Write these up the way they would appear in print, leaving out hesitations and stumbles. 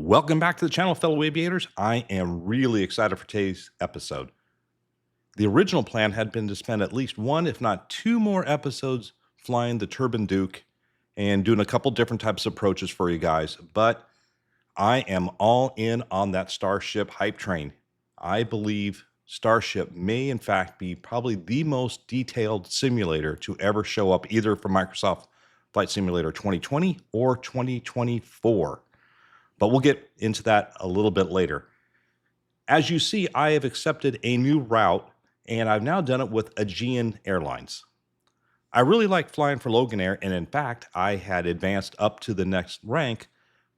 Welcome back to the channel, fellow aviators. I am really excited for today's episode. The original plan had been to spend at least one, if not two more episodes flying the Turbine Duke and doing a couple different types of approaches for you guys, but I am all in on that Starship hype train. I believe Starship may in fact be probably the most detailed simulator to ever show up either for Microsoft Flight Simulator 2020 or 2024. But we'll get into that a little bit later. As you see, I have accepted a new route, and I've now done it with Aegean Airlines. I really like flying for OnAir, and in fact, I had advanced up to the next rank.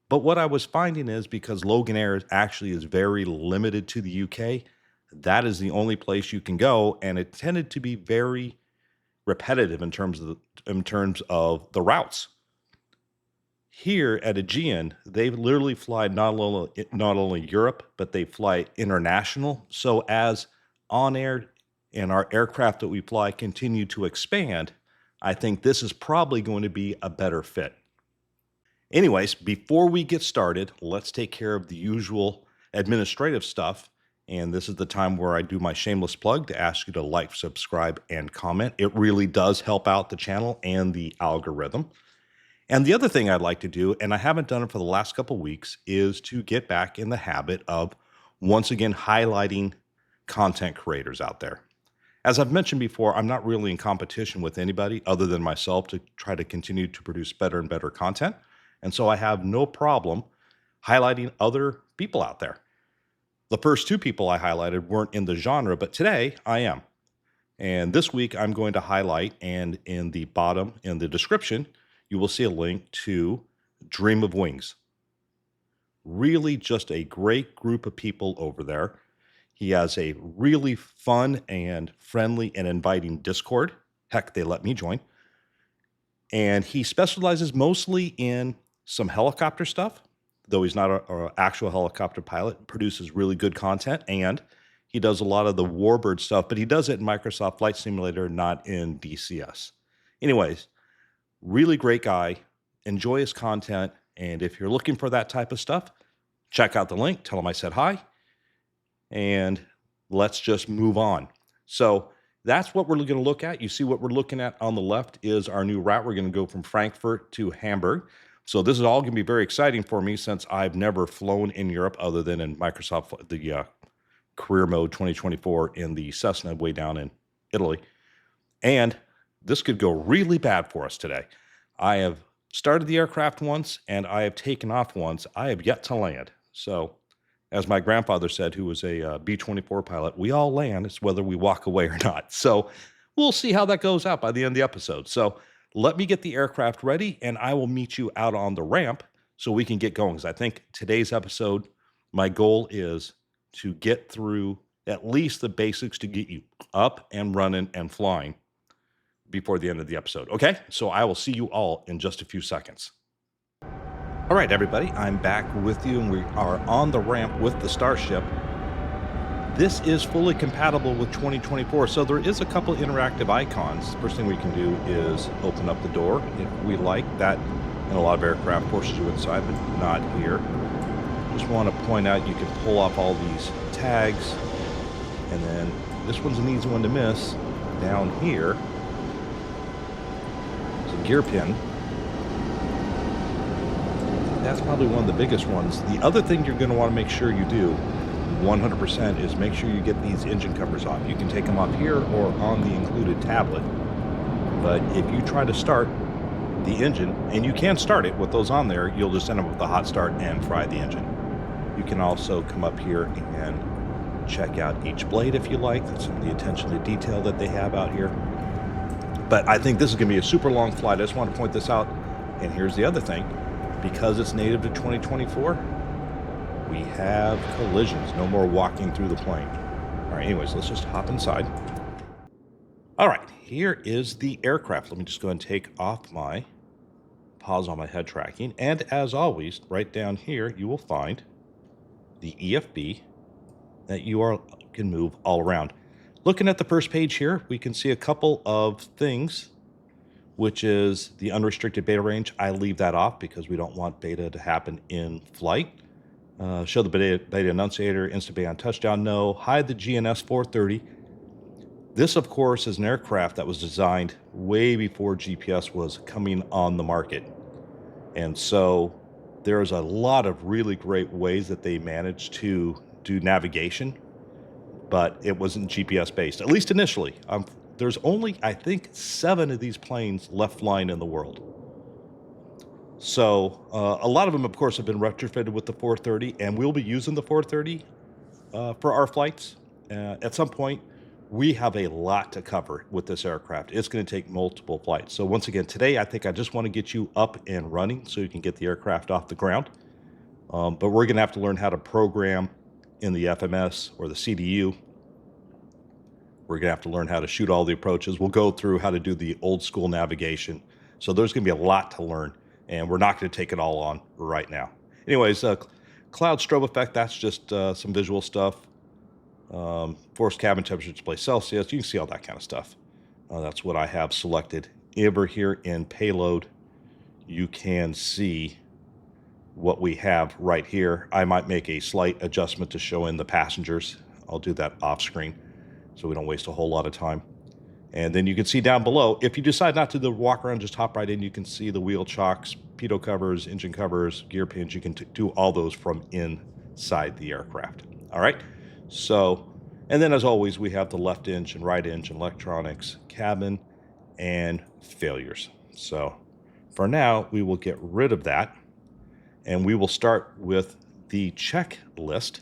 But what I was finding is because OnAir actually is very limited to the UK, that is the only place you can go, and it tended to be very repetitive in terms of the routes. Here at Aegean, they literally fly not only Europe, but they fly international. So as OnAir and our aircraft that we fly continue to expand, I think this is probably going to be a better fit. Anyways, before we get started, let's take care of the usual administrative stuff. And this is the time where I do my shameless plug to ask you to like, subscribe, and comment. It really does help out the channel and the algorithm. And the other thing I'd like to do, and I haven't done it for the last couple of weeks, is to get back in the habit of once again highlighting content creators out there. As I've mentioned before, I'm not really in competition with anybody other than myself to try to continue to produce better and better content. And so I have no problem highlighting other people out there. The first two people I highlighted weren't in the genre, but today I am. And this week I'm going to highlight, and in the bottom, in the description, you will see a link to Dream of Wings. Really just a great group of people over there. He has a really fun and friendly and inviting Discord. Heck, they let me join. And he specializes mostly in some helicopter stuff, though he's not an actual helicopter pilot, produces really good content, and he does a lot of the Warbird stuff, but he does it in Microsoft Flight Simulator, not in DCS. Anyways, really great guy, enjoy his content, and if you're looking for that type of stuff, check out the link, tell him I said hi, and let's just move on. So that's what we're going to look at. You see what we're looking at on the left is our new route. We're going to go from Frankfurt to Hamburg. So this is all going to be very exciting for me since I've never flown in Europe other than in Microsoft, the Career Mode 2024 in the Cessna way down in Italy. And this could go really bad for us today. I have started the aircraft once, and I have taken off once. I have yet to land. So, as my grandfather said, who was a B-24 pilot, we all land. It's whether we walk away or not. So, we'll see how that goes out by the end of the episode. So, let me get the aircraft ready, and I will meet you out on the ramp so we can get going. Because I think today's episode, my goal is to get through at least the basics to get you up and running and flying before the end of the episode. Okay, so I will see you all in just a few seconds. All right, everybody, I'm back with you, and we are on the ramp with the Starship. This is fully compatible with 2024, so there is a couple interactive icons. First thing we can do is open up the door if we like. That in a lot of aircraft forces you inside, but not here. Just want to point out you can pull off all these tags, and then this one's an easy one to miss. Down here, gear pin. That's probably one of the biggest ones. The other thing you're going to want to make sure you do 100% is make sure you get these engine covers off. You can take them off here or on the included tablet. But if you try to start the engine, and you can start it with those on there, you'll just end up with a hot start and fry the engine. You can also come up here and check out each blade if you like. That's some of the attention to detail that they have out here. But I think this is going to be a super long flight. I just want to point this out. And here's the other thing. Because it's native to 2024, we have collisions. No more walking through the plane. All right, anyways, let's just hop inside. All right, here is the aircraft. Let me just go ahead and take off my pause on my head tracking. And as always, right down here, you will find the EFB that you can move all around. Looking at the first page here, we can see a couple of things, which is the unrestricted beta range. I leave that off because we don't want beta to happen in flight. Show the beta annunciator, instant band touchdown, no. Hide the GNS 430. This, of course, is an aircraft that was designed way before GPS was coming on the market. And so there's a lot of really great ways that they managed to do navigation, but it wasn't GPS based, at least initially. There's only, I think, 7 of these planes left flying in the world. So a lot of them, of course, have been retrofitted with the 430, and we'll be using the 430 for our flights. At some point, we have a lot to cover with this aircraft. It's going to take multiple flights. So once again, today, I think I just want to get you up and running so you can get the aircraft off the ground. But we're going to have to learn how to program in the FMS or the CDU. We're going to have to learn how to shoot all the approaches. We'll go through how to do the old school navigation. So there's going to be a lot to learn, and we're not going to take it all on right now. Anyways, cloud strobe effect, that's just some visual stuff. Forced cabin temperature display Celsius. You can see all that kind of stuff. That's what I have selected. Over here in payload, you can see what we have right here. I might make a slight adjustment to show in the passengers. I'll do that off screen so we don't waste a whole lot of time. And then you can see down below, if you decide not to do the walk around, just hop right in. You can see the wheel chocks, pitot covers, engine covers, gear pins. You can do all those from inside the aircraft. All right. So, and then as always, we have the left engine, right engine, electronics, cabin, and failures. So for now, we will get rid of that, and we will start with the checklist.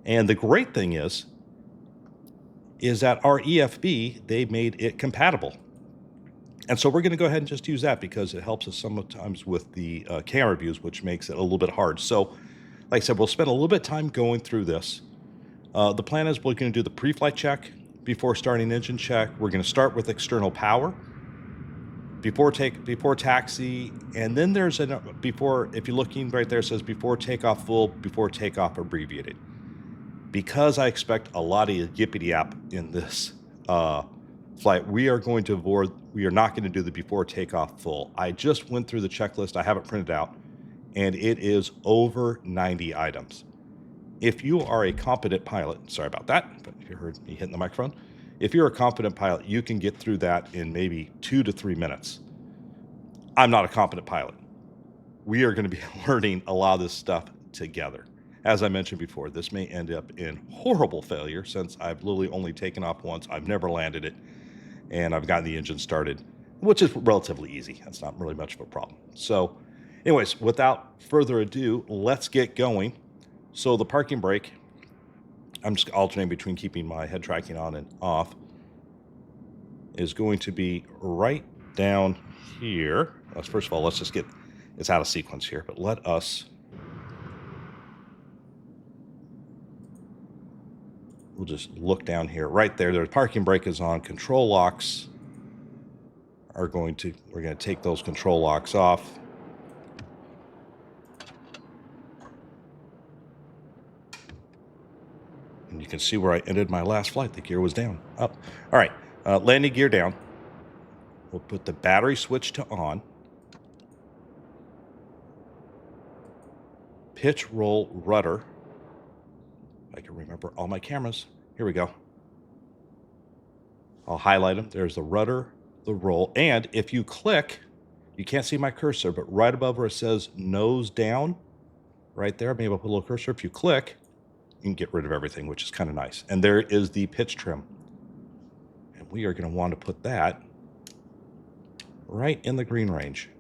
And the great thing is that our EFB, they made it compatible. And so we're going to go ahead and just use that because it helps us sometimes with the camera views, which makes it a little bit hard. So like I said, we'll spend a little bit of time going through this. The plan is we're going to do the pre-flight check before starting engine check. We're going to start with external power before taxi, and then there's a before. If you're looking right there, it says before takeoff full, before takeoff abbreviated. Because I expect a lot of yippity yap in this flight, we are going to avoid. We are not going to do the before takeoff full. I just went through the checklist. I have it printed out, and it is over 90 items. If you are a competent pilot, sorry about that, but you heard me hitting the microphone. If you're a competent pilot, you can get through that in maybe 2 to 3 minutes. I'm not a competent pilot. We are going to be learning a lot of this stuff together. As I mentioned before, this may end up in horrible failure since I've literally only taken off once. I've never landed it, and I've gotten the engine started, which is relatively easy. That's not really much of a problem. So anyways, without further ado, let's get going. So the parking brake, I'm just alternating between keeping my head tracking on and off, is going to be right down here. First of all, let's just get, it's out of sequence here, but let us, we'll just look down here. Right there, the parking brake is on. Control locks are we're going to take those control locks off. And you can see where I ended my last flight. The gear was down. Up. All right. Landing gear down. We'll put the battery switch to on. Pitch, roll, rudder. I can remember all my cameras. Here we go. I'll highlight them. There's the rudder, the roll. And if you click, you can't see my cursor, but right above where it says nose down, right there, maybe I'll put a little cursor. If you click, you can get rid of everything, which is kind of nice. And there is the pitch trim. And we are going to want to put that right in the green range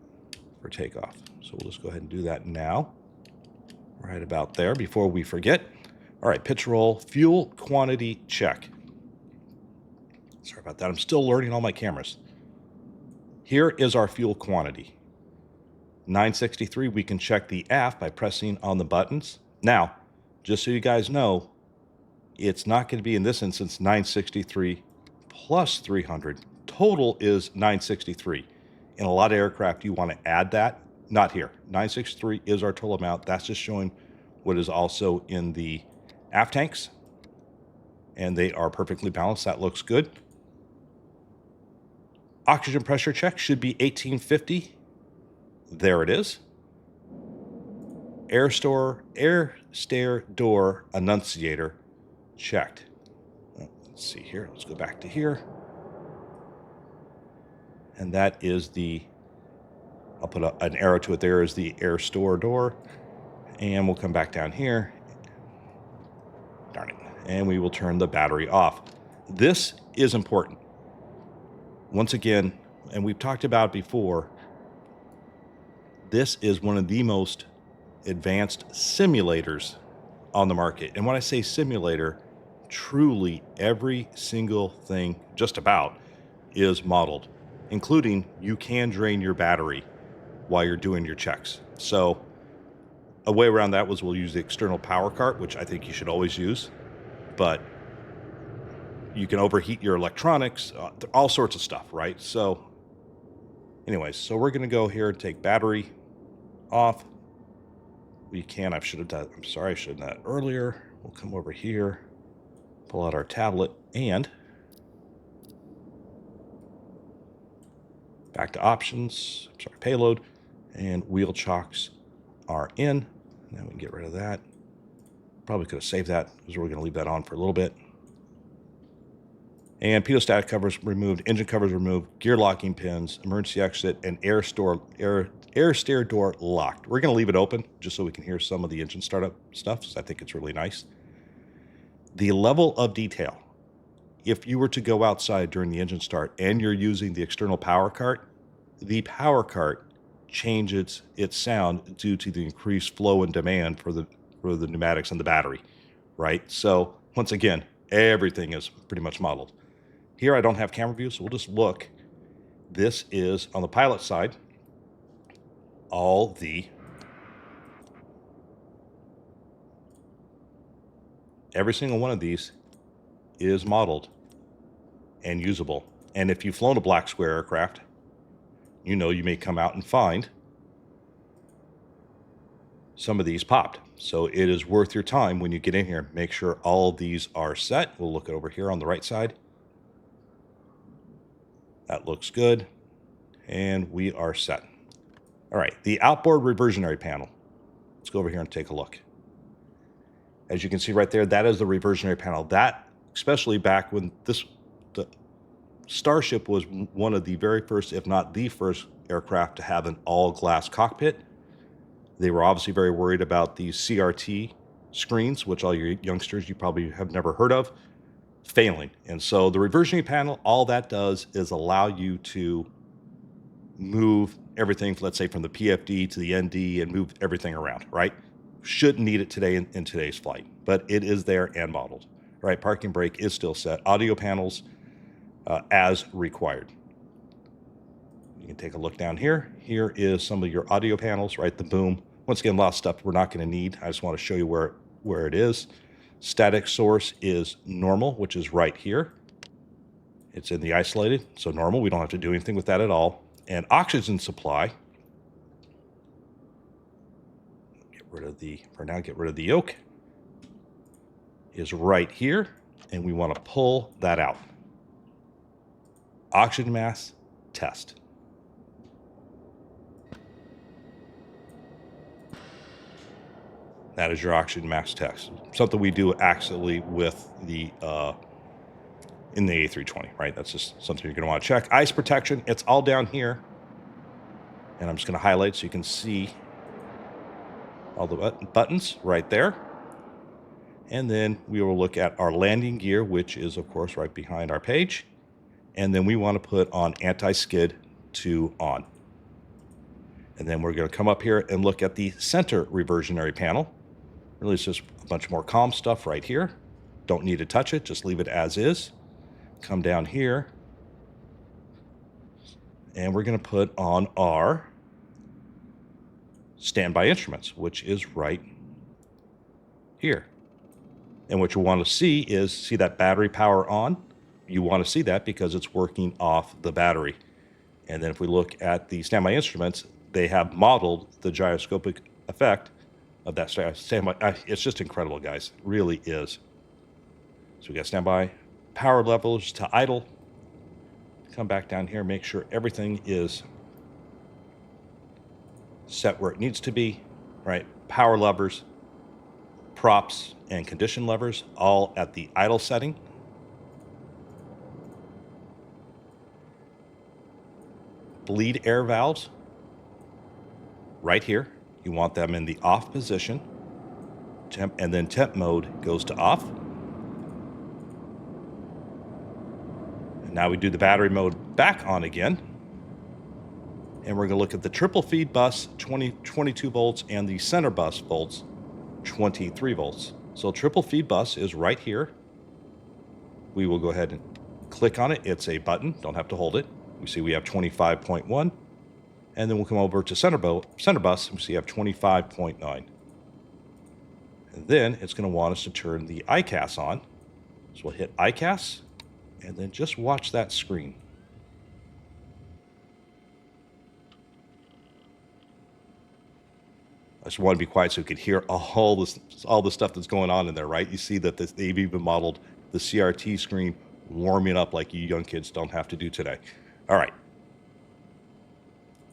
for takeoff. So we'll just go ahead and do that now. Right about there before we forget. All right, pitch roll, fuel quantity check. Sorry about that. I'm still learning all my cameras. Here is our fuel quantity. 963, we can check the aft by pressing on the buttons. Now, just so you guys know, it's not going to be, in this instance, 963 plus 300. Total is 963. In a lot of aircraft, you want to add that. Not here. 963 is our total amount. That's just showing what is also in the aft tanks. And they are perfectly balanced. That looks good. Oxygen pressure check should be 1850. There it is. Air stair door annunciator checked. Let's see here. Let's go back to here. And that is I'll put an arrow to it there, is the air store door. And we'll come back down here. Darn it. And we will turn the battery off. This is important. Once again, and we've talked about before, this is one of the most advanced simulators on the market. And when I say simulator, truly every single thing just about is modeled, including you can drain your battery while you're doing your checks. So a way around that was we'll use the external power cart, which I think you should always use, but you can overheat your electronics, all sorts of stuff, right? So anyways, so we're going to go here and take battery off. I'm sorry, I should have done that earlier. We'll come over here, pull out our tablet, and back to options, payload, and wheel chocks are in. Now we can get rid of that. Probably could have saved that because we're going to leave that on for a little bit. And pitot covers removed, engine covers removed, gear locking pins, emergency exit, and air stair door locked. We're going to leave it open just so we can hear some of the engine startup stuff, because I think it's really nice. The level of detail, if you were to go outside during the engine start and you're using the external power cart, the power cart changes its sound due to the increased flow and demand for the pneumatics and the battery, right? So once again, everything is pretty much modeled. Here I don't have camera view, so we'll just look. This is on the pilot side. Every single one of these is modeled and usable. And if you've flown a Blacksquare aircraft, you know you may come out and find some of these popped. So it is worth your time when you get in here. Make sure all of these are set. We'll look over here on the right side. That looks good. And we are set. All right, the outboard reversionary panel. Let's go over here and take a look. As you can see right there, that is the reversionary panel. That, especially back when the Starship was one of the very first, if not the first aircraft to have an all-glass cockpit. They were obviously very worried about these CRT screens, which all your youngsters you probably have never heard of, failing. And so the reversionary panel, all that does is allow you to move everything, let's say from the PFD to the ND, and move everything around, right? Shouldn't need it today in today's flight, but it is there and modeled. All right, parking brake is still set. Audio panels as required. You can take a look down here. Here is some of your audio panels, right? The boom. Once again, a lot of stuff we're not going to need. I just want to show you where it is. Static source is normal, which is right here. It's in the isolated, so normal. We don't have to do anything with that at all. And oxygen supply. Get rid of the yoke. Is right here, and we want to pull that out. Oxygen mass test. That is your oxygen mass test. Something we do actually with the in the A320, right? That's just something you're going to want to check. Ice protection, it's all down here. And I'm just going to highlight so you can see all the buttons right there. And then we will look at our landing gear, which is, of course, right behind our page. And then we want to put on anti-skid to on. And then we're going to come up here and look at the center reversionary panel. Really, it's just a bunch more comm stuff right here. Don't need to touch it, just leave it as is. Come down here. And we're going to put on our standby instruments, which is right here. And what you want to see that battery power on. You want to see that because it's working off the battery. And then if we look at the standby instruments, they have modeled the gyroscopic effect of that standby. It's just incredible, guys. It really is. So we got standby power levels to idle. Come back down here, make sure everything is set where it needs to be. right? Power levers, props, and condition levers, all at the idle setting. Bleed air valves, right here. You want them in the off position. And then temp mode goes to off. And now we do the battery mode back on again. And we're going to look at the triple feed bus, 22 volts, and the center bus volts, 23 volts. So triple feed bus is right here. We will go ahead and click on it. It's a button. Don't have to hold it. We see we have 25.1. And then we'll come over to center bus, and we see we have 25.9. And then it's going to want us to turn the ICAS on. So we'll hit ICAS, and then just watch that screen. I just want to be quiet so you could hear all the stuff that's going on in there, right? You see that they've even modeled the CRT screen warming up like you young kids don't have to do today. All right.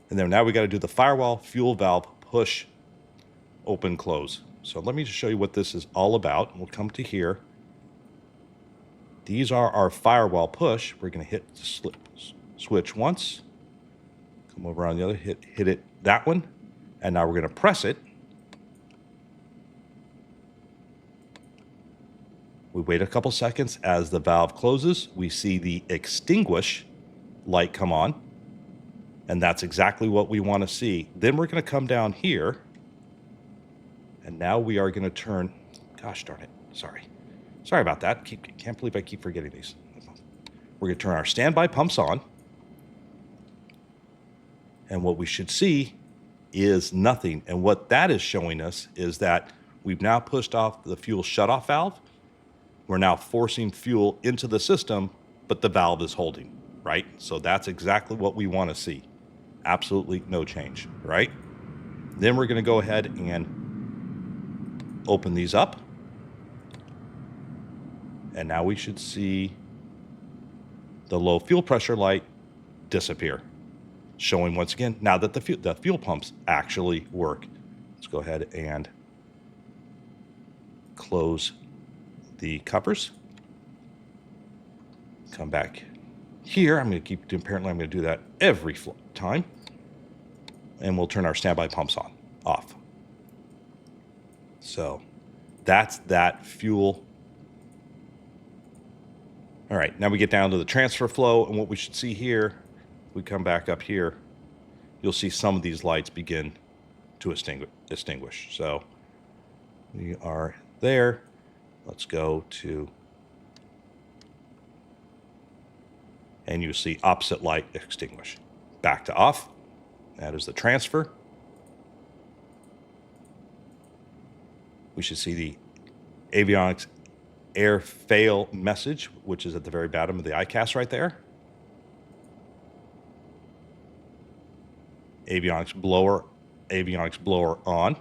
And then now we got to do the firewall fuel valve push, open, close. So let me just show you what this is all about. We'll come to here. These are our firewall push. We're going to hit the switch once. Come over on the other, hit it, that one. And now we're going to press it. We wait a couple seconds. As the valve closes, we see the extinguish light come on. And that's exactly what we want to see. Then we're going to come down here. And now we are going to turn, gosh darn it, sorry about that. Can't believe I keep forgetting these. We're going to turn our standby pumps on. And what we should see is nothing. And what that is showing us is that we've now pushed off the fuel shutoff valve. We're now forcing fuel into the system, but the valve is holding, right? So that's exactly what we want to see. Absolutely no change, right? Then we're going to go ahead and open these up. And now we should see the low fuel pressure light disappear, showing once again now that the fuel pumps actually work. Let's go ahead and close the covers. Come back here. I'm going to keep, apparently I'm going to do that every time. And we'll turn our standby pumps off. So that's that fuel. All right, now we get down to the transfer flow, and what we should see here, we come back up here, you'll see some of these lights begin to extinguish. So we are there. Let's go to, and you see opposite light extinguish. Back to off. That is the transfer. We should see the avionics air fail message, which is at the very bottom of the ICAS right there. Avionics blower on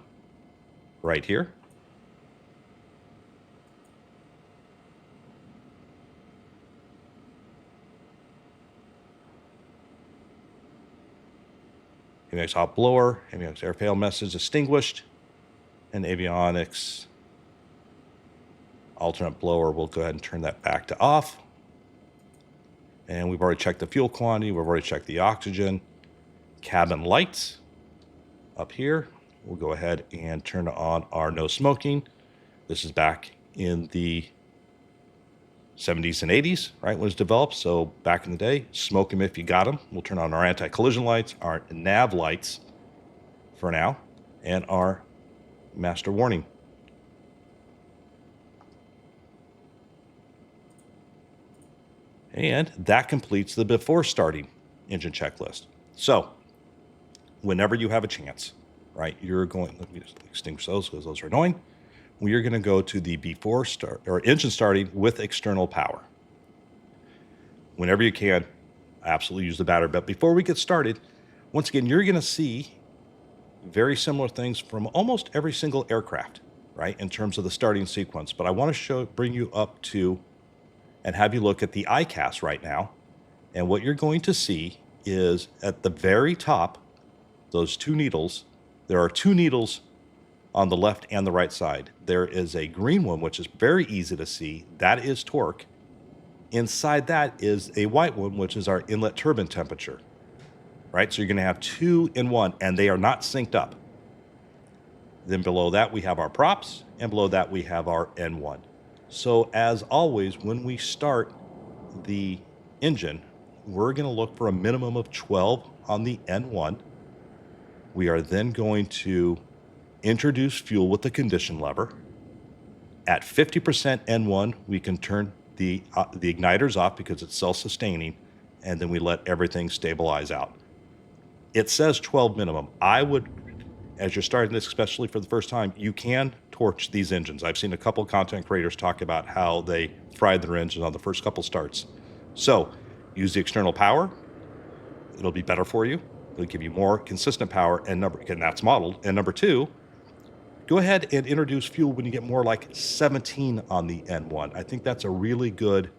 right here. Avionics hot blower, avionics air fail message extinguished, and avionics alternate blower, we'll go ahead and turn that back to off. And we've already checked the fuel quantity, we've already checked the oxygen. Cabin lights up here, we'll go ahead and turn on our no smoking. This is back in the 70s and 80s, right, when it was developed. So back in the day, smoke them if you got them. We'll turn on our anti-collision lights, our nav lights for now, and our master warning. And that completes the before starting engine checklist. So whenever you have a chance, right, you're going, let me just extinguish those because those are annoying. We are going to go to the before start or engine starting with external power. Whenever you can, absolutely use the battery. But before we get started, once again, you're going to see very similar things from almost every single aircraft, right, in terms of the starting sequence. But I want to bring you up to and have you look at the ICAS right now. And what you're going to see is at the very top, those two needles, there are two needles on the left and the right side. There is a green one, which is very easy to see. That is torque. Inside that is a white one, which is our inlet turbine temperature, right? So you're going to have two in one, and they are not synced up. Then below that, we have our props, and below that, we have our N1. So as always, when we start the engine, we're going to look for a minimum of 12 on the N1. We are then going to introduce fuel with the condition lever. At 50% N1, we can turn the igniters off because it's self-sustaining, and then we let everything stabilize out. It says 12 minimum. I would, as you're starting this, especially for the first time, you can torch these engines. I've seen a couple content creators talk about how they fried their engine on the first couple starts. So use the external power. It'll be better for you. It'll give you more consistent power, and that's modeled. And number two, go ahead and introduce fuel when you get more like 17 on the N1. I think that's a really good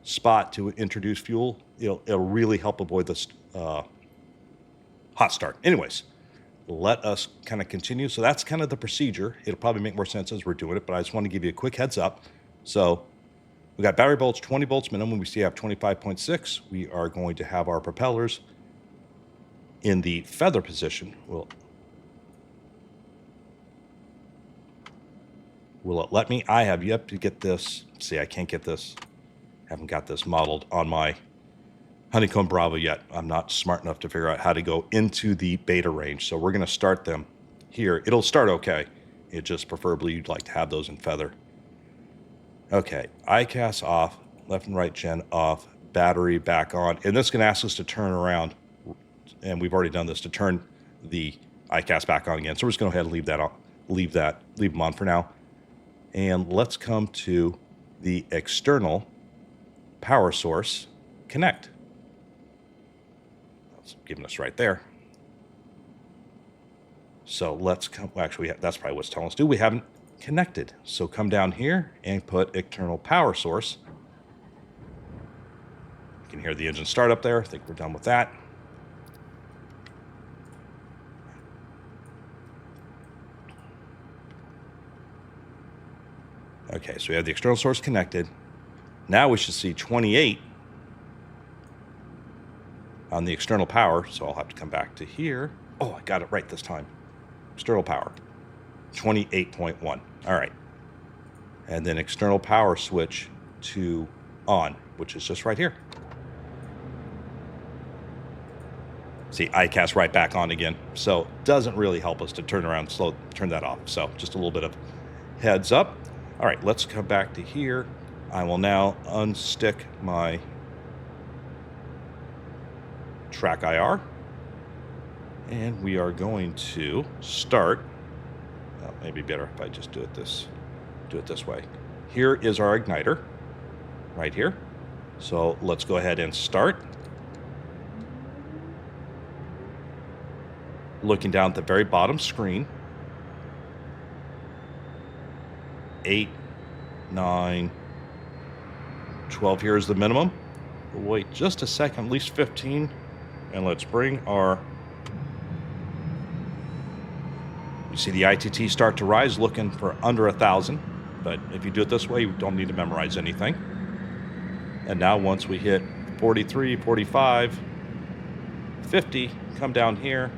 spot to introduce fuel. It'll really help avoid this hot start. Anyways, let us kind of continue. So that's kind of the procedure. It'll probably make more sense as we're doing it, but I just want to give you a quick heads up. So we got battery volts, 20 volts minimum. We see have 25.6. We are going to have our propellers in the feather position. Will it let me? I have yet to get this. See, I can't get this. Haven't got this modeled on my Honeycomb Bravo yet. I'm not smart enough to figure out how to go into the beta range. So we're going to start them here. It'll start okay. It just preferably you'd like to have those in feather. Okay, ICAS off, left and right gen off, battery back on. And this is going to ask us to turn around. And we've already done this to turn the ICAS back on again. So we're just going to go ahead and leave that on, leave them on for now. And let's come to the external power source connect. That's giving us right there. So let's come, well, actually, that's probably what's telling us to do. We haven't connected. So come down here and put external power source. You can hear the engine start up there. I think we're done with that. Okay, so we have the external source connected. Now we should see 28 on the external power. So I'll have to come back to here. Oh, I got it right this time. External power, 28.1. All right. And then external power switch to on, which is just right here. See, ICAS right back on again. So it doesn't really help us to turn around, turn that off. So just a little bit of heads up. All right, let's come back to here. I will now unstick my track IR. And we are going to start. Well, maybe better if I just do it this way. Here is our igniter right here. So let's go ahead and start. Looking down at the very bottom screen. 8, 9, 12 here is the minimum. We'll wait just a second, at least 15, and let's bring our, you see the ITT start to rise, looking for under 1,000, but if you do it this way, you don't need to memorize anything. And now once we hit 43, 45, 50, come down here,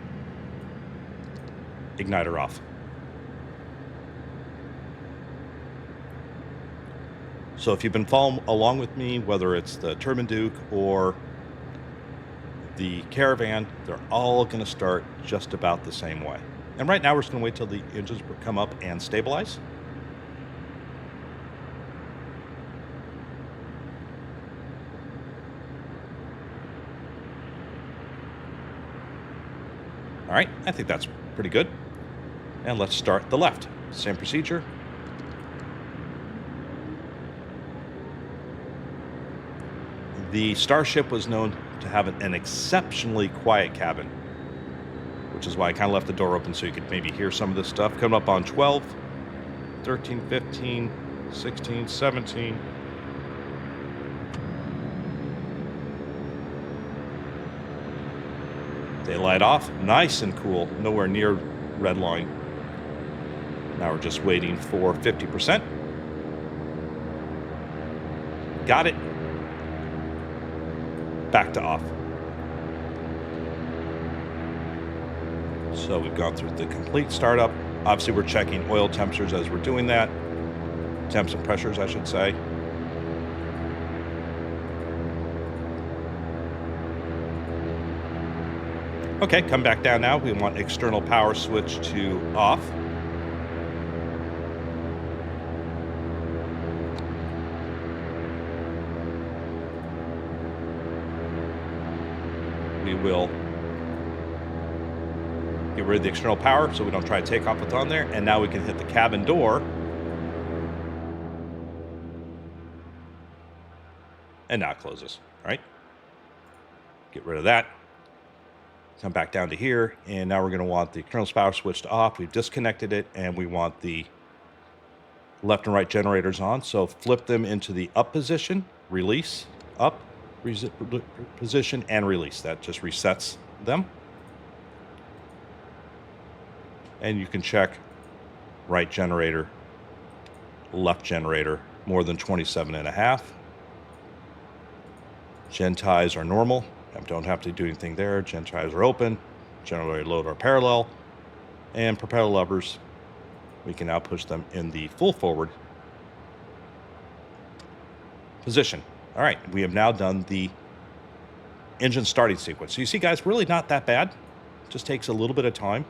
igniter off. So if you've been following along with me, whether it's the Turbine Duke or the Caravan, they're all going to start just about the same way. And right now we're just going to wait till the engines come up and stabilize. All right, I think that's pretty good. And let's start the left. Same procedure. The Starship was known to have an exceptionally quiet cabin, which is why I kind of left the door open so you could maybe hear some of this stuff. Coming up on 12, 13, 15, 16, 17. They light off, nice and cool, nowhere near red line. Now we're just waiting for 50%. Got it. Back to off. So we've gone through the complete startup. Obviously, we're checking oil temperatures as we're doing that. Temps and pressures, I should say. Okay, come back down now. We want external power switch to off. We will get rid of the external power so we don't try to take off what's on there. And now we can hit the cabin door. And now it closes, all right? Get rid of that. Come back down to here, and now we're going to want the external power switched off. We've disconnected it, and we want the left and right generators on. So flip them into the up position, release, up, position, and release. That just resets them. And you can check right generator, left generator, more than 27.5. Gen ties are normal. Don't have to do anything there. Gen ties are open. Generator load are parallel. And propeller levers, we can now push them in the full forward position. All right, we have now done the engine starting sequence. So you see, guys, really not that bad. Just takes a little bit of time.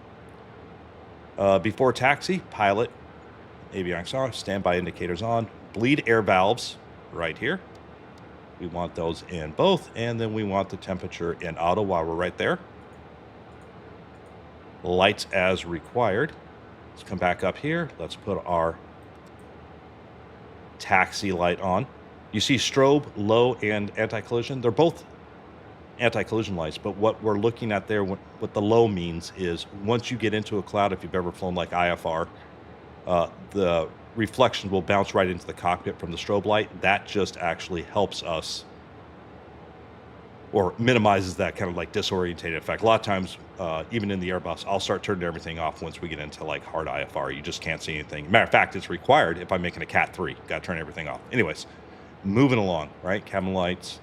Before taxi, pilot, avionics on, standby indicators on, bleed air valves right here. We want those in both, and then we want the temperature in auto while we're right there. Lights as required. Let's come back up here. Let's put our taxi light on. You see strobe, low, and anti-collision. They're both anti-collision lights, but what we're looking at there, what the low means is once you get into a cloud, if you've ever flown like IFR, the reflections will bounce right into the cockpit from the strobe light. That just actually helps us or minimizes that kind of like disorientated effect. A lot of times, even in the Airbus, I'll start turning everything off once we get into like hard IFR. You just can't see anything. Matter of fact, it's required if I'm making a Cat 3. Got to turn everything off. Anyways, moving along, right? Cabin lights,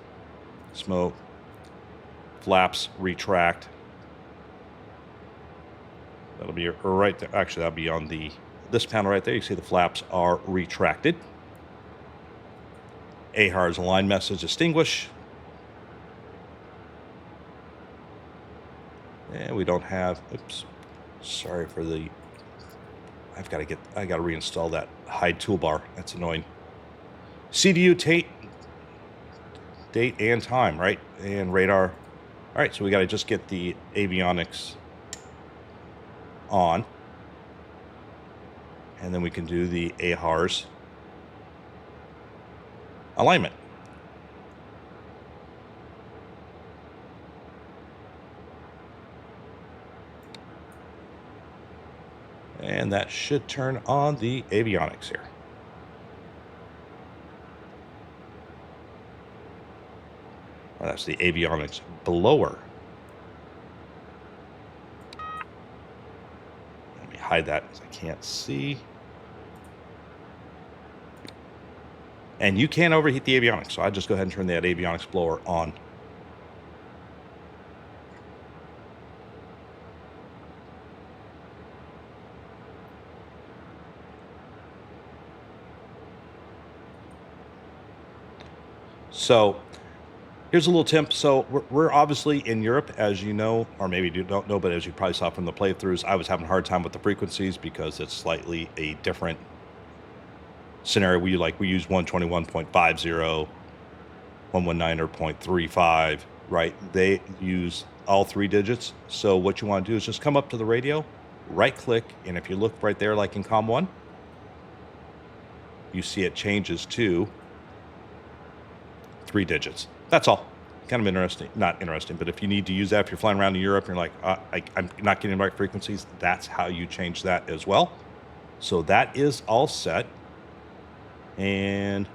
smoke, flaps, retract. That'll be right there. Actually, that'll be on this panel right there. You see the flaps are retracted. AHAR's line message distinguish. And we don't have, oops, sorry for the, I got to reinstall that hide toolbar. That's annoying. CDU date and time, right? And radar. All right, so we got to just get the avionics on. And then we can do the AHAR's alignment. And that should turn on the avionics here. Well, that's the avionics blower. Let me hide that because I can't see. And you can overheat the avionics, so I just go ahead and turn that avionics blower on. So here's a little tip. So we're obviously in Europe, as you know, or maybe you don't know, but as you probably saw from the playthroughs, I was having a hard time with the frequencies because it's slightly a different scenario. We use 121.50, 119 or 0.35, right? They use all 3 digits. So what you want to do is just come up to the radio, right click, and if you look right there, like in COM 1, you see it changes to 3 digits. That's all. Kind of interesting. Not interesting, but if you need to use that, if you're flying around in Europe and you're like, I'm not getting the right frequencies, that's how you change that as well. So that is all set. And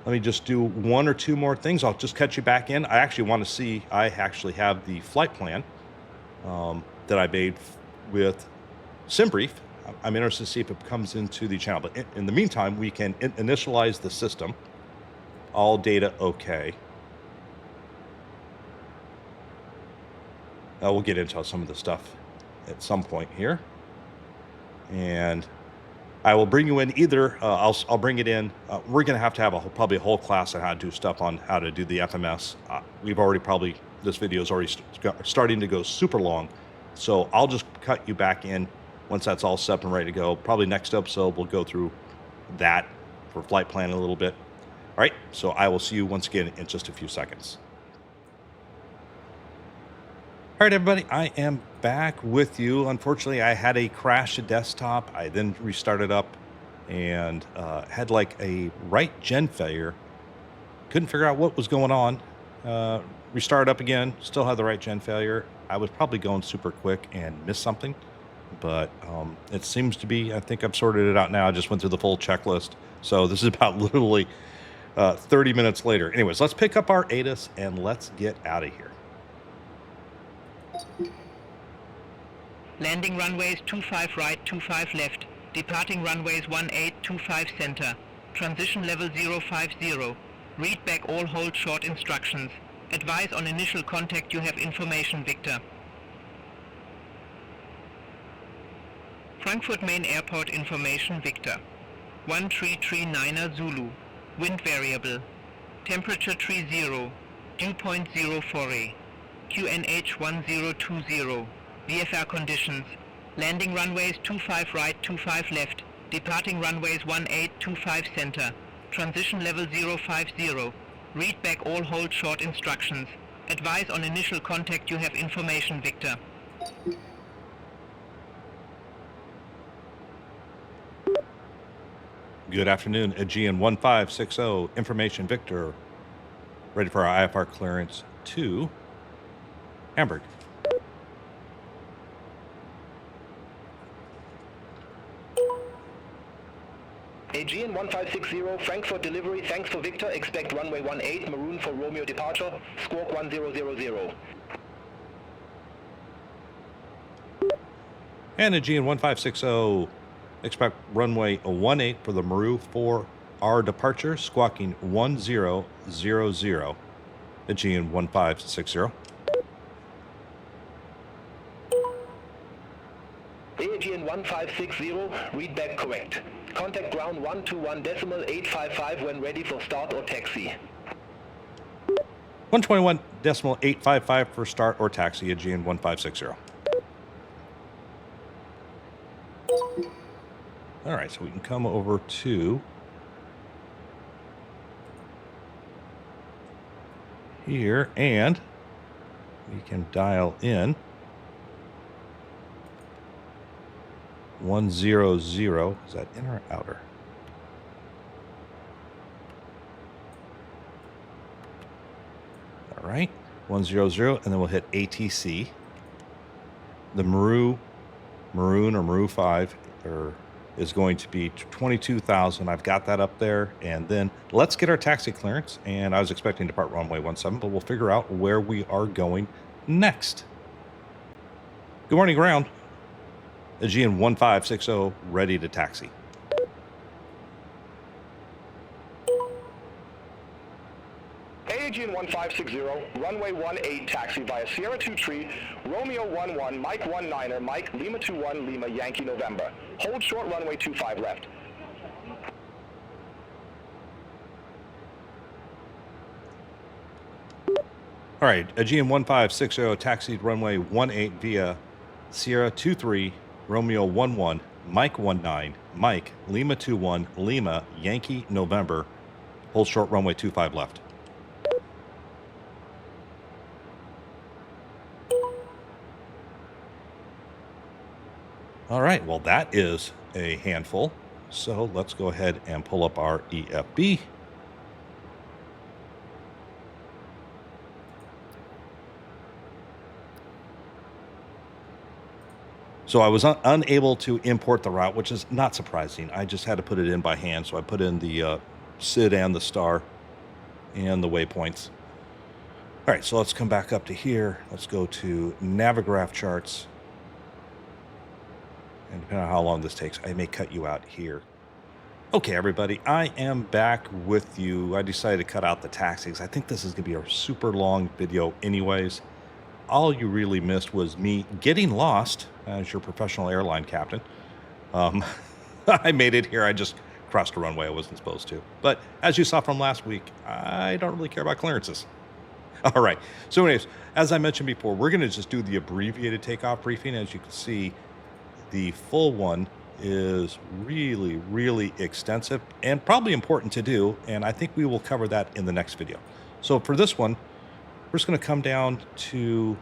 let me just do 1 or 2 more things. I'll just catch you back in. I actually want to see, I actually have the flight plan that I made with SimBrief. I'm interested to see if it comes into the channel. But in the meantime, we can initialize the system. All data okay. We'll get into some of the stuff at some point here. And I will bring you in either. I'll bring it in. We're going to have probably a whole class on how to do stuff on how to do the FMS. We've already this video is already starting to go super long. So I'll just cut you back in once that's all set and ready to go. Probably next episode, we'll go through that for flight planning a little bit. All right. So I will see you once again in just a few seconds. All right, everybody, I am back with you. Unfortunately, I had a crash desktop. I then restarted up and had like a right gen failure. Couldn't figure out what was going on. Restarted up again, still had the right gen failure. I was probably going super quick and missed something, but it seems to be, I think I've sorted it out now. I just went through the full checklist. So this is about literally 30 minutes later. Anyways, let's pick up our ATIS and let's get out of here. Landing runways 25 right, 25 left. Departing runways 18, 25 center. Transition level 050. Read back all hold short instructions. Advise on initial contact you have information, Victor. Frankfurt Main Airport information, Victor. 1339er Zulu. Wind variable. Temperature 30. Dew point 048. QNH 1020. VFR conditions. Landing runways 25 right, 25 left. Departing runways 18, 25 center. Transition level 050. Read back all hold short instructions. Advise on initial contact you have information, Victor. Good afternoon, Aegean 1560, information Victor. Ready for our IFR clearance to Hamburg. Aegean 1560, Frankfurt delivery, thanks for Victor, expect runway 18, maroon for Romeo departure, squawk 1000. And Aegean 1560, expect runway 18 for the Maru for our departure, squawking 1000. Aegean 1560. Aegean 1560, read back correct. Contact ground 121.855 when ready for start or taxi. 121.855 for start or taxi, Aegean 1560. All right, so we can come over to here and we can dial in 100. Is that in or outer? All right, 100, and then we'll hit ATC. The Maroon or Maru 5 is going to be 22,000. I've got that up there. And then let's get our taxi clearance. And I was expecting to depart runway 17, but we'll figure out where we are going next. Good morning, ground. Aegean 1560, ready to taxi. Aegean 1560, runway 18, taxi via Sierra 23, Romeo 11, Mike 19er, Mike, Lima 21, Lima, Yankee, November. Hold short runway 25 left. All right, Aegean 1560, taxied runway 18 via Sierra 23, Romeo 11, Mike 19, Mike, Lima 21, Lima, Yankee, November. Hold short runway 25 left. All right, well, that is a handful. So let's go ahead and pull up our EFB. So I was unable to import the route, which is not surprising. I just had to put it in by hand. So I put in the SID and the star and the waypoints. All right, so let's come back up to here. Let's go to Navigraph charts. And depending on how long this takes, I may cut you out here. Okay, everybody, I am back with you. I decided to cut out the taxis. I think this is going to be a super long video anyways. All you really missed was me getting lost as your professional airline captain. I made it here. I just crossed a runway I wasn't supposed to. But as you saw from last week, I don't really care about clearances. All right. So anyways, as I mentioned before, we're going to just do the abbreviated takeoff briefing. As you can see, the full one is really, really extensive and probably important to do. And I think we will cover that in the next video. So for this one, we're just going to come down to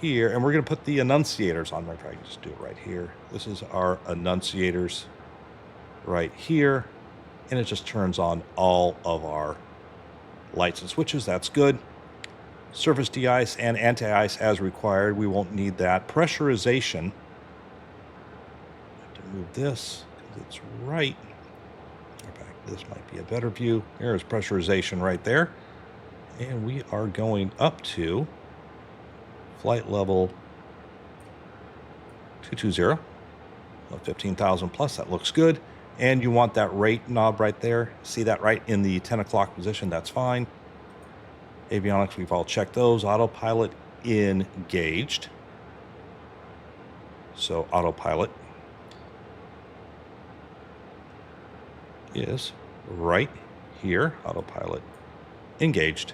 here and we're going to put the annunciators on. If I can just do it right here. This is our annunciators right here. And it just turns on all of our lights and switches. That's good. Surface de-ice and anti-ice as required. We won't need that. Pressurization. Move this because it's right. In fact, this might be a better view. There's pressurization right there. And we are going up to flight level 220, 15,000 plus. That looks good. And you want that rate knob right there. See that right in the 10 o'clock position. That's fine. Avionics, we've all checked those. Autopilot engaged. So autopilot is right here, autopilot engaged.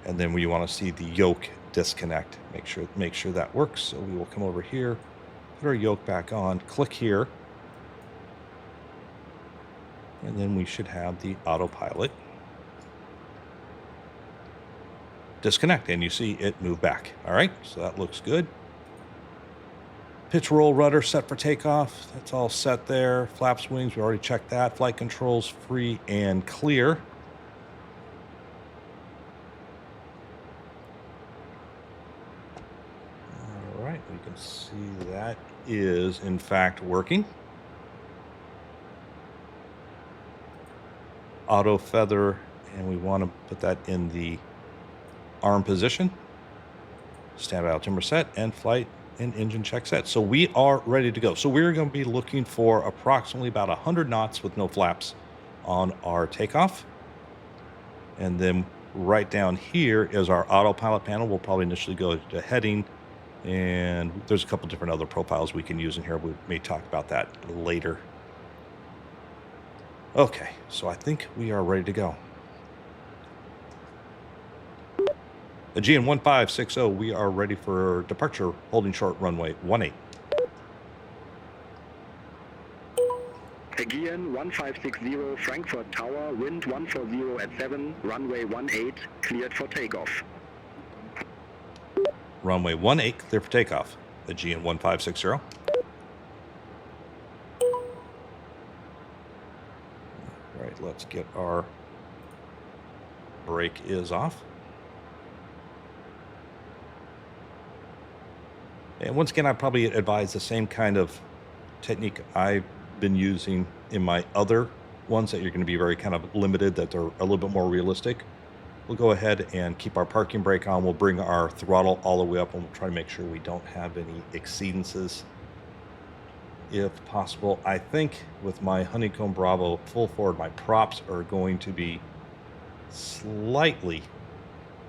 And then we want to see the yoke disconnect. Make sure that works. So we will come over here, put our yoke back on, click here, and then we should have the autopilot disconnect. And you see it move back. All right, so that looks good. Pitch roll rudder set for takeoff. That's all set there. Flaps, wings, we already checked that. Flight controls free and clear. All right, we can see that is in fact working. Auto feather, and we want to put that in the arm position. Standby altimeter set and flight and engine check set. So we are ready to go. So we're going to be looking for approximately about 100 knots with no flaps on our takeoff. And then right down here is our autopilot panel. We'll probably initially go to heading, and there's a couple different other profiles we can use in here. We may talk about that later. Okay, so I think we are ready to go. Aegean 1560, we are ready for departure, holding short runway 18. Aegean 1560, Frankfurt Tower, wind 140 at 7, runway 18, cleared for takeoff. Runway 18, clear for takeoff. Aegean 1560. All right, let's get our brake is off. And once again, I probably advise the same kind of technique I've been using in my other ones that you're going to be very kind of limited, that they're a little bit more realistic. We'll go ahead and keep our parking brake on. We'll bring our throttle all the way up, and we'll try to make sure we don't have any exceedances if possible. I think with my Honeycomb Bravo full forward, my props are going to be slightly,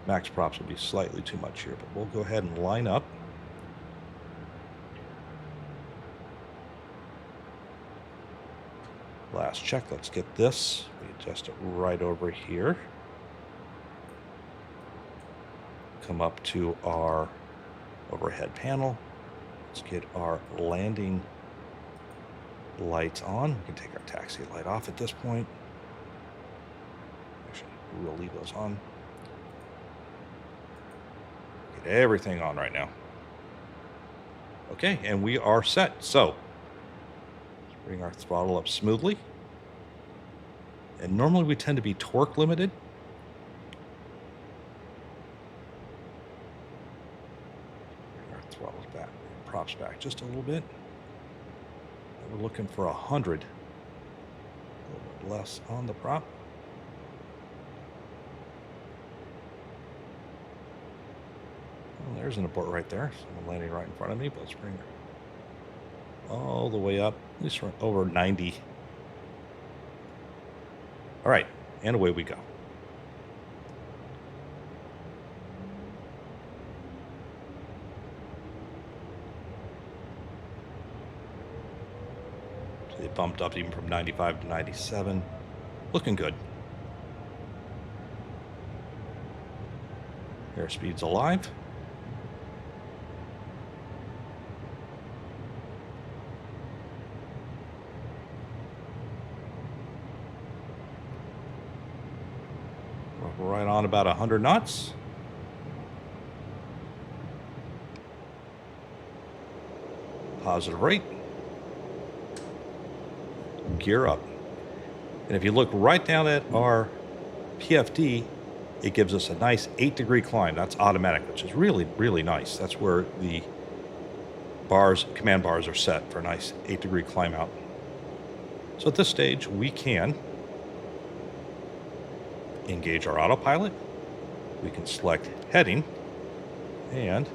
max props will be slightly too much here, but we'll go ahead and line up. Last check, let's get this. We adjust it right over here. Come up to our overhead panel. Let's get our landing lights on. We can take our taxi light off at this point. Actually, we'll leave those on. Get everything on right now. Okay, and we are set. So, bring our throttle up smoothly. And normally we tend to be torque limited. Bring our throttles back, props back just a little bit. And we're looking for 100. A little bit less on the prop. Well, there's an abort right there. Someone landing right in front of me, but let's bring her. all the way up, at least over 90. All right, and away we go. So they bumped up even from 95 to 97. Looking good. Airspeed's alive. We're right on about 100 knots. Positive rate. Gear up. And if you look right down at our PFD, it gives us a nice 8-degree climb. That's automatic, which is really, really nice. That's where the bars, command bars are set for a nice 8-degree climb out. So at this stage, we can engage our autopilot. We can select heading and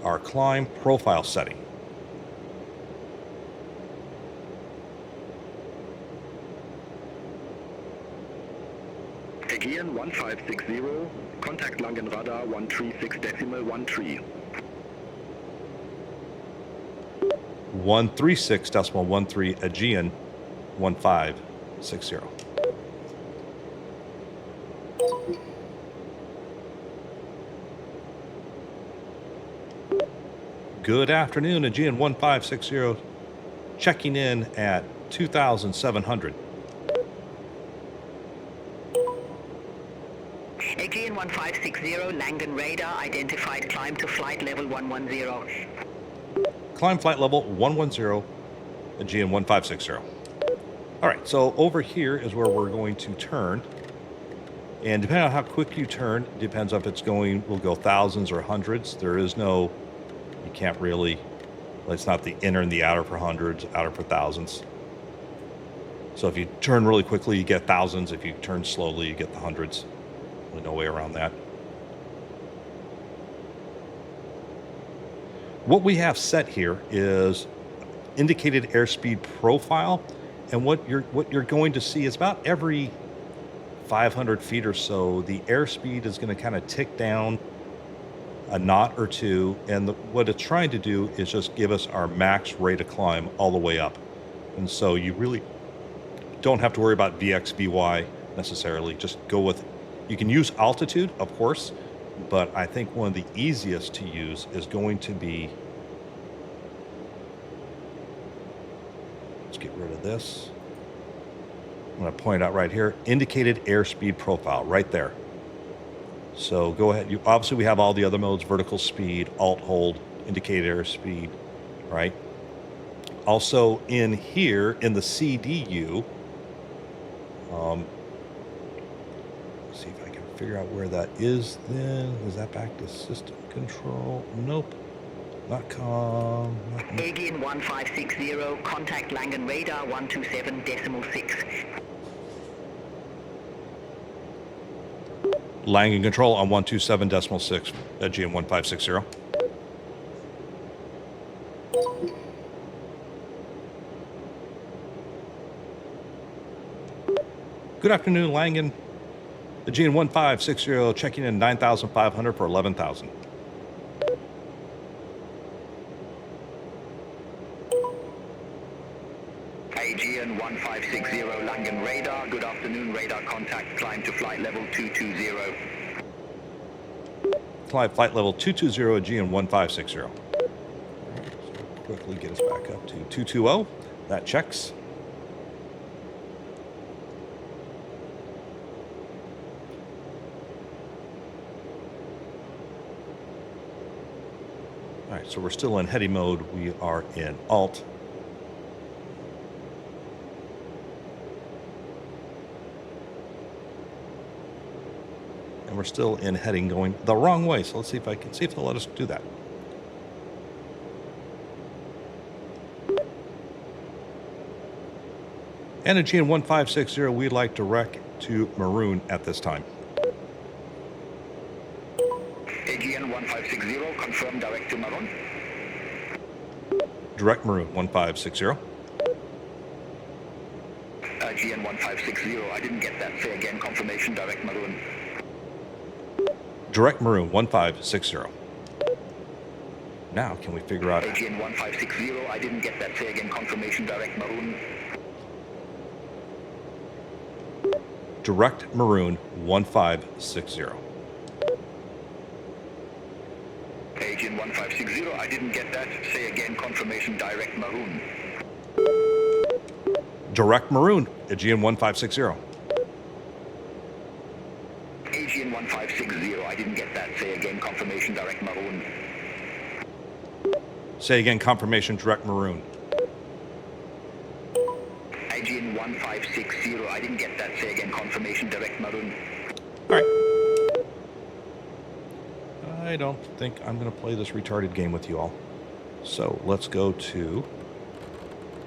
our climb profile setting. Aegean 1560, contact Langenradar 136.13. 136.13 Aegean 1560. Good afternoon, Aegean 1560, checking in at 2,700. Aegean 1560, Langen radar identified, climb to flight level 110. Climb flight level 110, Aegean 1560. All right, so over here is where we're going to turn. And depending on how quick you turn, depends if it's going, we'll go thousands or hundreds. There is no, you can't really, it's not the inner and the outer for hundreds, outer for thousands. So if you turn really quickly, you get thousands. If you turn slowly, you get the hundreds. There's no way around that. What we have set here is indicated airspeed profile, and what you're going to see is about every 500 feet or so, the airspeed is going to kind of tick down a knot or two, and what it's trying to do is just give us our max rate of climb all the way up. And so you really don't have to worry about VX, VY necessarily. Just go with, you can use altitude, of course, but I think one of the easiest to use is going to be, let's get rid of this. I'm going to point out right here, indicated airspeed profile, right there. So go ahead. Obviously, we have all the other modes, vertical speed, alt hold, indicated airspeed, right? Also in here, in the CDU, let's see if I can figure out where that is then. Is that back to system control? Nope. Not com. Aegean 1560, contact Langen radar 127.6. Langen control on 127.6, Aegean 1560. Good afternoon, Langen. Aegean 1560, checking in 9,500 for 11,000. Aegean 1560, Langen radar. Good afternoon, radar contact. Climb to flight level 220. Climb flight level 220, Aegean 1560. So quickly get us back up to 220. That checks. All right, so we're still in heady mode. We are in alt. And we're still in heading going the wrong way. So let's see if I can see if they'll let us do that. And Aegean 1560, we'd like direct to maroon at this time. Aegean 1560, confirm direct to Maroon. Direct Maroon 1560. GN 1560, I didn't get that. Say again, confirmation, direct Maroon. Direct Maroon 1560. Now, can we figure out... AGN 1560, I didn't get that. Say again, confirmation, direct Maroon. Direct Maroon 1560. AGN 1560, I didn't get that. Say again, confirmation, direct Maroon. Direct Maroon, Aegean 1560. AGN 1560, I didn't get that. Say again, confirmation, direct Maroon. Say again, confirmation, Direct Maroon. AGN 1560, I didn't get that. Say again, confirmation, direct Maroon. All right. I don't think I'm going to play this retarded game with you all. So let's go to...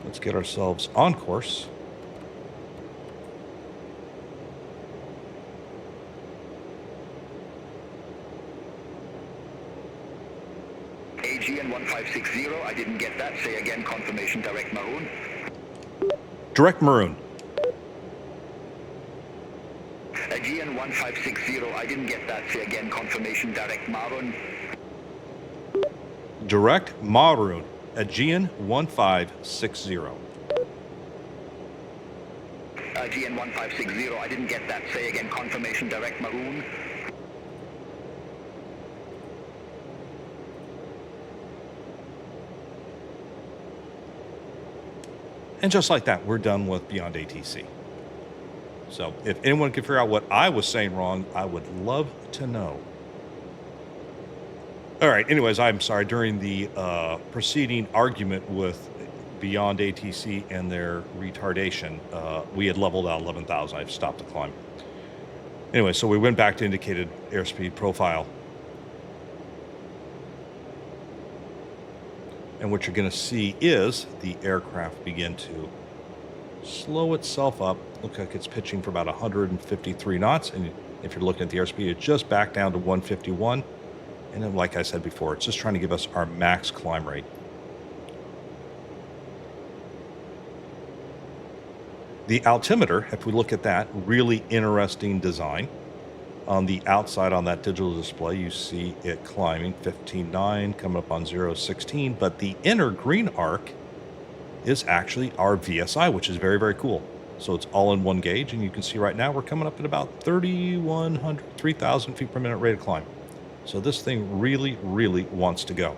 Let's get ourselves on course. AGN 1560, I didn't get that. Say again, confirmation, direct Maroon. Direct Maroon. AGN 1560, I didn't get that. Say again, confirmation, direct Maroon. Direct Maroon, Aegean 1560. AGN 1560, I didn't get that. Say again, confirmation, direct Maroon. And just like that, we're done with Beyond ATC. So if anyone can figure out what I was saying wrong, I would love to know. All right, anyways, I'm sorry. During the preceding argument with Beyond ATC and their retardation, we had leveled out 11,000. I've stopped the climb. Anyway, so we went back to indicated airspeed profile. And what you're going to see is the aircraft begin to slow itself up. Looks like it's pitching for about 153 knots. And if you're looking at the airspeed, it's just back down to 151. And then, like I said before, it's just trying to give us our max climb rate. The altimeter, if we look at that, really interesting design. On the outside on that digital display, you see it climbing 15.9, coming up on 0.16. But the inner green arc is actually our VSI, which is very, very cool. So it's all in one gauge. And you can see right now we're coming up at about 3,100, 3,000 feet per minute rate of climb. So this thing really, really wants to go.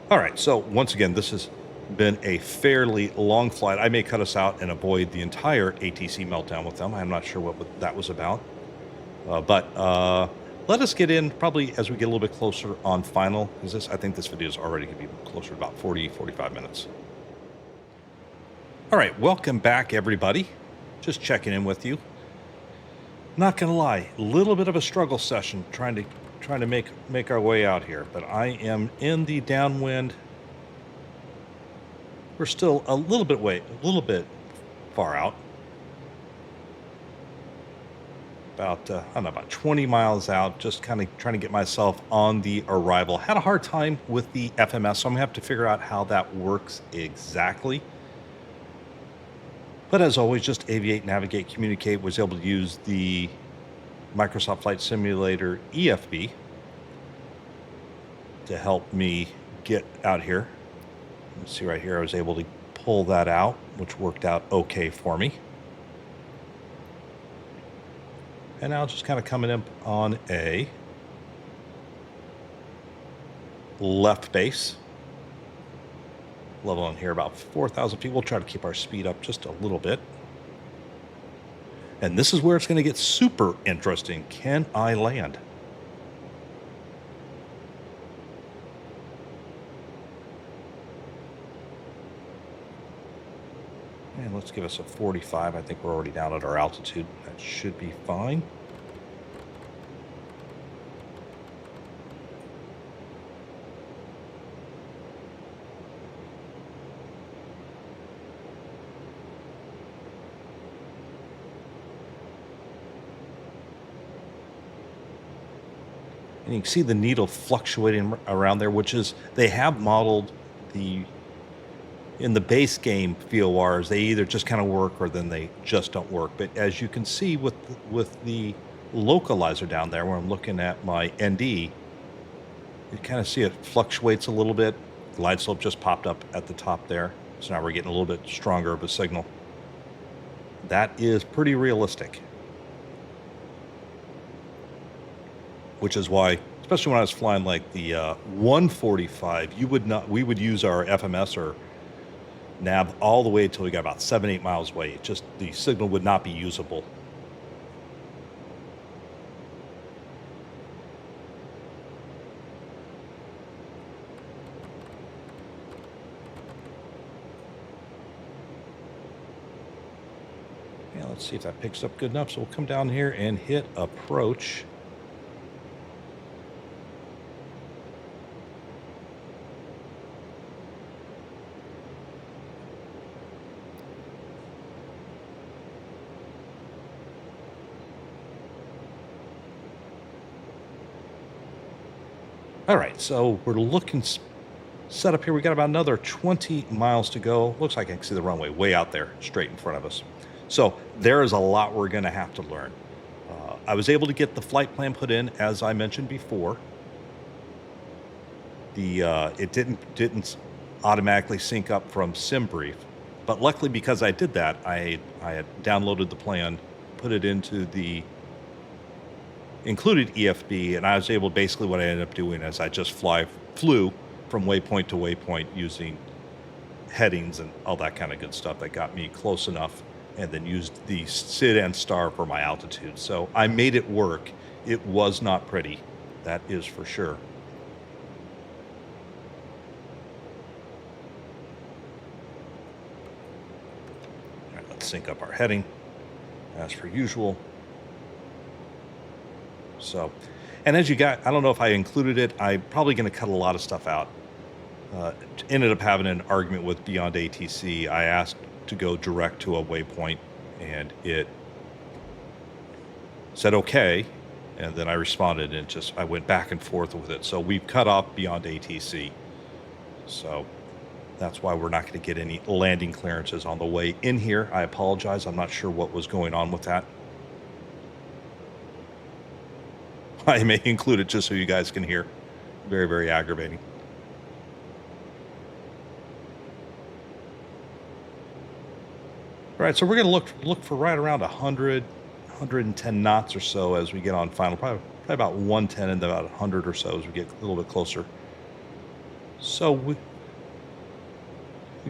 All right, so once again, this has been a fairly long flight. I may cut us out and avoid the entire ATC meltdown with them. I'm not sure what that was about. But let us get in probably as we get a little bit closer on final, because I think this video is already going to be closer to about 40, 45 minutes. All right, welcome back, everybody. Just checking in with you. Not going to lie, a little bit of a struggle session trying to make our way out here, but I am in the downwind. We're still a little bit far out. About I don't know, about 20 miles out, just kind of trying to get myself on the arrival. Had a hard time with the FMS, so I'm gonna have to figure out how that works exactly. But as always, just aviate, navigate, communicate. Was able to use the Microsoft Flight Simulator EFB to help me get out here. You see right here, I was able to pull that out, which worked out okay for me. And now just kind of coming up on a left base. Level on here about 4,000 feet. We'll try to keep our speed up just a little bit. And this is where it's going to get super interesting. Can I land? And let's give us a 45. I think we're already down at our altitude. That should be fine. And you can see the needle fluctuating around there, which is, they have modeled in the base game VORs, they either just kind of work or then they just don't work. But as you can see with the localizer down there, where I'm looking at my ND, you kind of see it fluctuates a little bit. Glide slope just popped up at the top there. So now we're getting a little bit stronger of a signal. That is pretty realistic. Which is why, especially when I was flying like the 145, we would use our FMS or nav all the way until we got about 7-8 miles away. It just, the signal would not be usable. Yeah, let's see if that picks up good enough. So we'll come down here and hit approach. All right, so we're looking set up here. We got about another 20 miles to go. Looks like I can see the runway way out there, straight in front of us. So there is a lot we're going to have to learn. I was able to get the flight plan put in, as I mentioned before. It didn't automatically sync up from SimBrief, but luckily because I did that, I had downloaded the plan, put it into the included EFB, and I was able, basically what I ended up doing is I just flew from waypoint to waypoint using headings and all that kind of good stuff that got me close enough, and then used the SID and star for my altitude. So I made it work. It was not pretty, that is for sure. All right, let's sync up our heading as per usual. So, and as you got, I don't know if I included it, I'm probably going to cut a lot of stuff out. Ended up having an argument with Beyond ATC. I asked to go direct to a waypoint, and it said okay, and then I responded, and I went back and forth with it. So we've cut off Beyond ATC. So that's why we're not going to get any landing clearances on the way in here. I apologize. I'm not sure what was going on with that. I may include it just so you guys can hear. Very, very aggravating. All right, so we're going to look for right around 100, 110 knots or so as we get on final. Probably about 110 and about 100 or so as we get a little bit closer. So we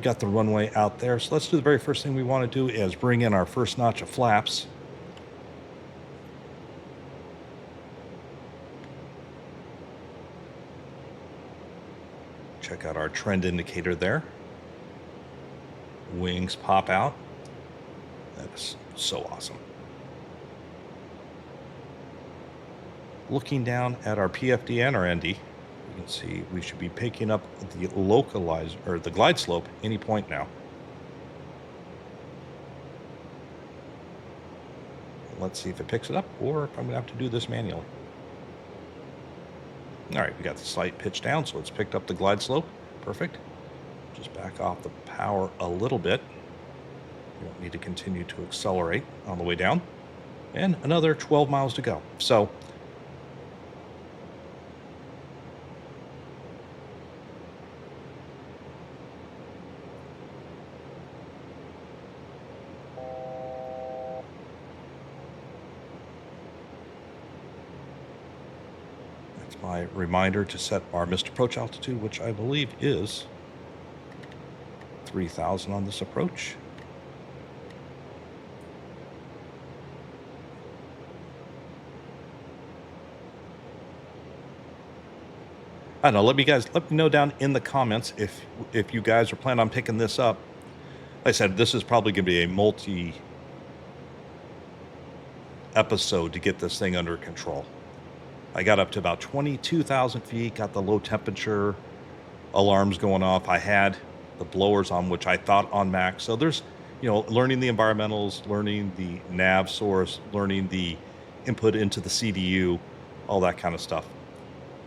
got the runway out there. So let's do the very first thing we want to do is bring in our first notch of flaps. Check out our trend indicator there. Wings pop out. That is so awesome. Looking down at our PFD and our ND, you can see we should be picking up the localizer, or the glide slope, any point now. Let's see if it picks it up, or if I'm going to have to do this manually. All right, we got the slight pitch down, so it's picked up the glide slope. Perfect. Just back off the power a little bit. You don't need to continue to accelerate on the way down. And another 12 miles to go. So my reminder to set our missed approach altitude, which I believe is 3,000 on this approach. I don't know, let me know down in the comments if you guys are planning on picking this up. Like I said, this is probably going to be a multi-episode to get this thing under control. I got up to about 22,000 feet, got the low temperature alarms going off. I had the blowers on, which I thought on max. So there's, learning the environmentals, learning the nav source, learning the input into the CDU, all that kind of stuff.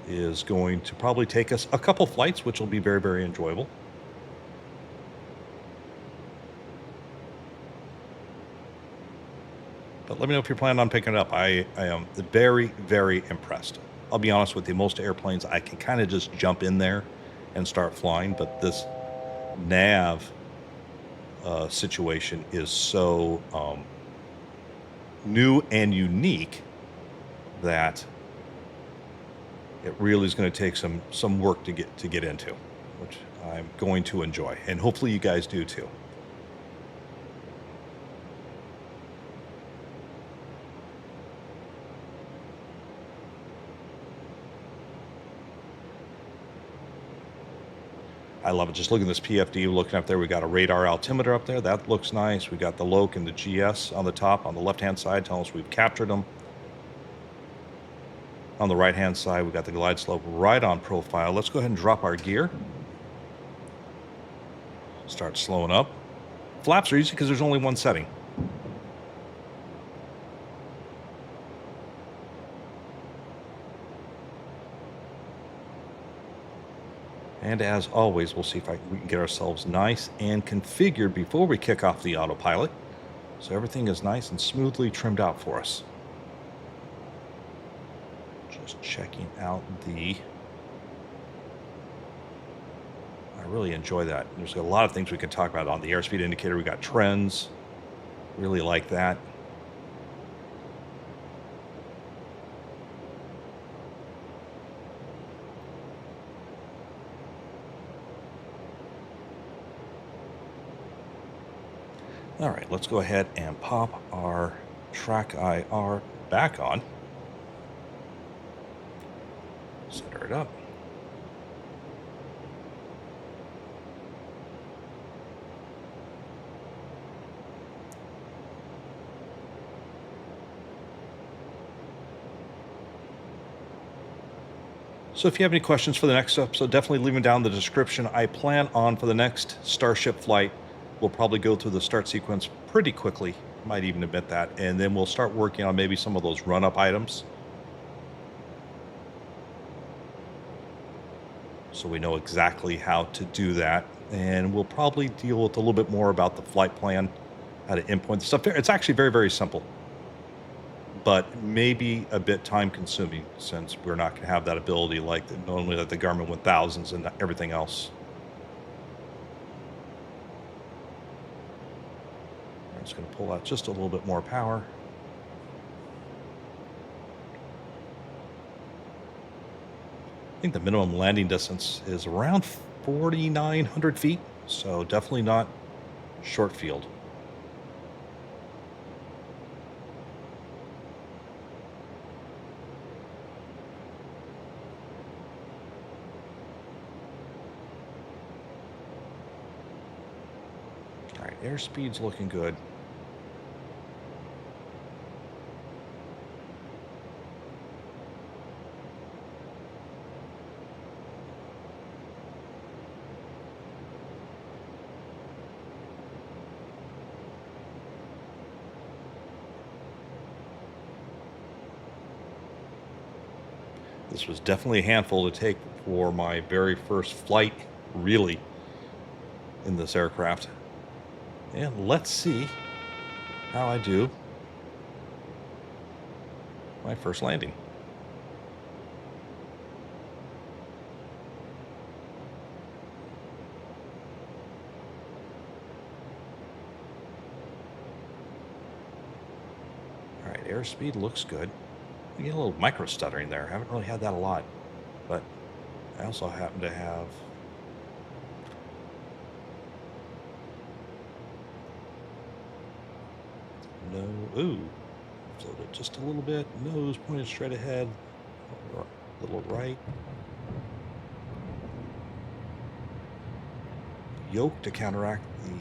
is going to probably take us a couple flights, which will be very, very enjoyable. But let me know if you're planning on picking it up. I am very, very impressed. I'll be honest with you, most airplanes, I can kind of just jump in there and start flying, but this nav situation is so new and unique that it really is going to take some work to get into, which I'm going to enjoy, and hopefully you guys do too. I love it. Just looking at this PFD, looking up there, we got a radar altimeter up there. That looks nice. We got the LOC and the GS on the top, on the left-hand side, telling us we've captured them. On the right-hand side, we got the glide slope right on profile. Let's go ahead and drop our gear. Start slowing up. Flaps are easy because there's only one setting. And as always, we'll see if we can get ourselves nice and configured before we kick off the autopilot, so everything is nice and smoothly trimmed out for us. Just checking out I really enjoy that. There's a lot of things we could talk about on the airspeed indicator. We got trends. Really like that. All right, let's go ahead and pop our track IR back on. Center it up. So if you have any questions for the next episode, definitely leave them down in the description. I plan on, for the next Starship flight, we'll probably go through the start sequence pretty quickly. Might even admit that. And then we'll start working on maybe some of those run-up items, so we know exactly how to do that. And we'll probably deal with a little bit more about the flight plan, how to input stuff. It's actually very, very simple, but maybe a bit time consuming, since we're not going to have that ability like normally that the Garmin 1000s and everything else. I'm just going to pull out just a little bit more power. I think the minimum landing distance is around 4,900 feet, so definitely not short field. All right, airspeed's looking good. This was definitely a handful to take for my very first flight, really, in this aircraft. And let's see how I do my first landing. All right, airspeed looks good. I get a little micro stuttering there. I haven't really had that a lot, but I also happen to have floated just a little bit, nose pointed straight ahead, a little right. Yoke to counteract the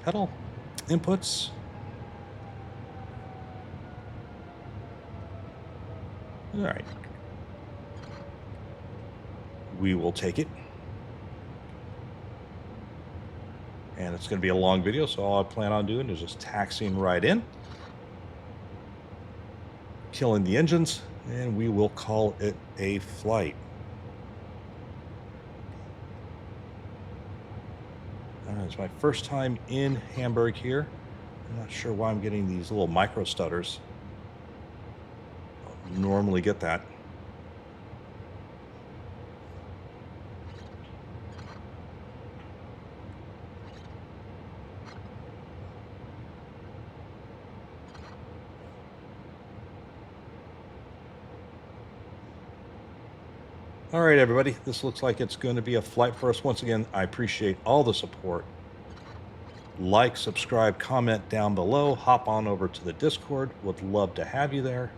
pedal inputs. All right. We will take it. And it's going to be a long video, so all I plan on doing is just taxiing right in, killing the engines, And we will call it a flight. It's my first time in Hamburg here. I'm not sure why I'm getting these little micro stutters. I don't normally get that. All right, everybody, this looks like it's going to be a flight for us. Once again, I appreciate all the support. Like, subscribe, comment down below. Hop on over to the Discord. Would love to have you there.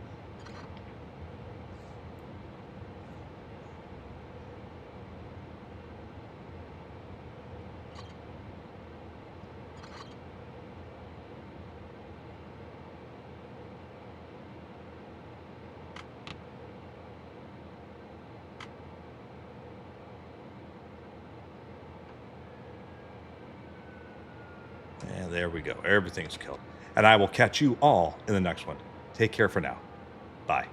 And there we go. Everything's killed. And I will catch you all in the next one. Take care for now. Bye.